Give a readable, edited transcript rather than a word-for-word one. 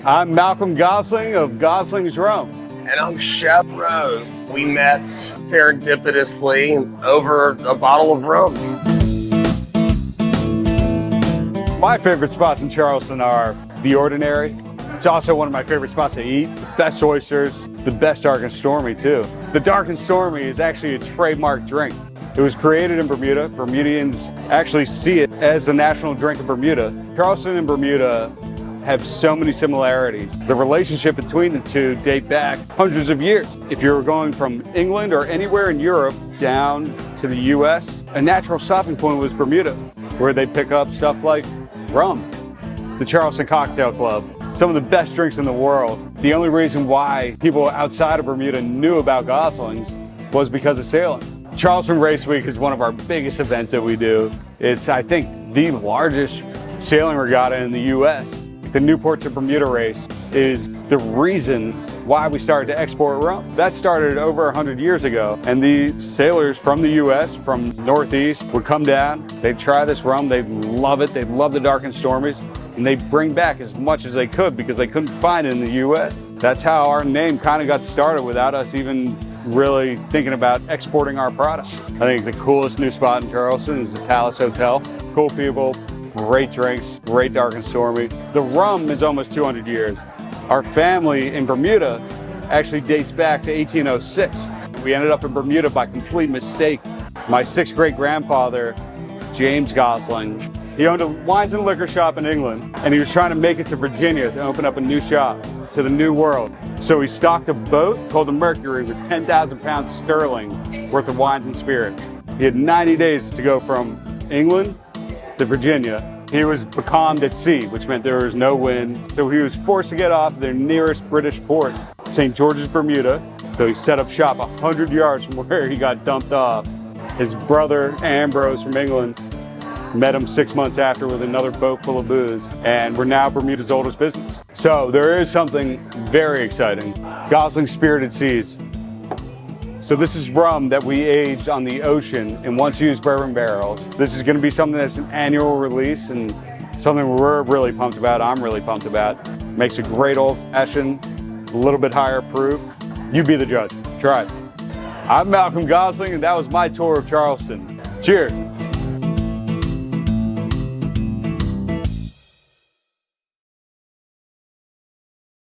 I'm Malcolm Gosling of Goslings Rum. And I'm Shep Rose. We met serendipitously over a bottle of rum. My favorite spots in Charleston are The Ordinary. It's also one of my favorite spots to eat. The best oysters, the best Dark and Stormy too. The Dark and Stormy is actually a trademarked drink. It was created in Bermuda. Bermudians actually see it as the national drink of Bermuda. Charleston and Bermuda have so many similarities. The relationship between the two date back hundreds of years. If you were going from England or anywhere in Europe down to the US, a natural stopping point was Bermuda, where they pick up stuff like rum. The Charleston Cocktail Club, some of the best drinks in the world. The only reason why people outside of Bermuda knew about Goslings was because of sailing. Charleston Race Week is one of our biggest events that we do. It's, I think, the largest sailing regatta in the US. The Newport to Bermuda race is the reason why we started to export rum. That started over 100 years ago, and the sailors from the US, from Northeast, would come down, they'd try this rum, they'd love it, they'd love the Dark and Stormies, and they'd bring back as much as they could because they couldn't find it in the US. That's how our name kind of got started without us even really thinking about exporting our product. I think the coolest new spot in Charleston is the Palace Hotel. Cool people, great drinks, great Dark and Stormy. The rum is almost 200 years. Our family in Bermuda actually dates back to 1806. We ended up in Bermuda by complete mistake. My sixth great grandfather, James Gosling, he owned a wines and liquor shop in England, and he was trying to make it to Virginia to open up a new shop to the New World. So he stocked a boat called the Mercury with 10,000 pounds sterling worth of wines and spirits. He had 90 days to go from England to Virginia. He was becalmed at sea, which meant there was no wind. So he was forced to get off their nearest British port, St. George's, Bermuda. So he set up shop 100 yards from where he got dumped off. His brother, Ambrose from England, met him 6 months after with another boat full of booze. And we're now Bermuda's oldest business. So there is something very exciting. Gosling Spirited Seas. So this is rum that we aged on the ocean in once-used bourbon barrels. This is going to be something that's an annual release and something we're really pumped about. I'm really pumped about. Makes a great old-fashioned, a little bit higher proof. You be the judge. Try it. I'm Malcolm Gosling, and that was my tour of Charleston. Cheers.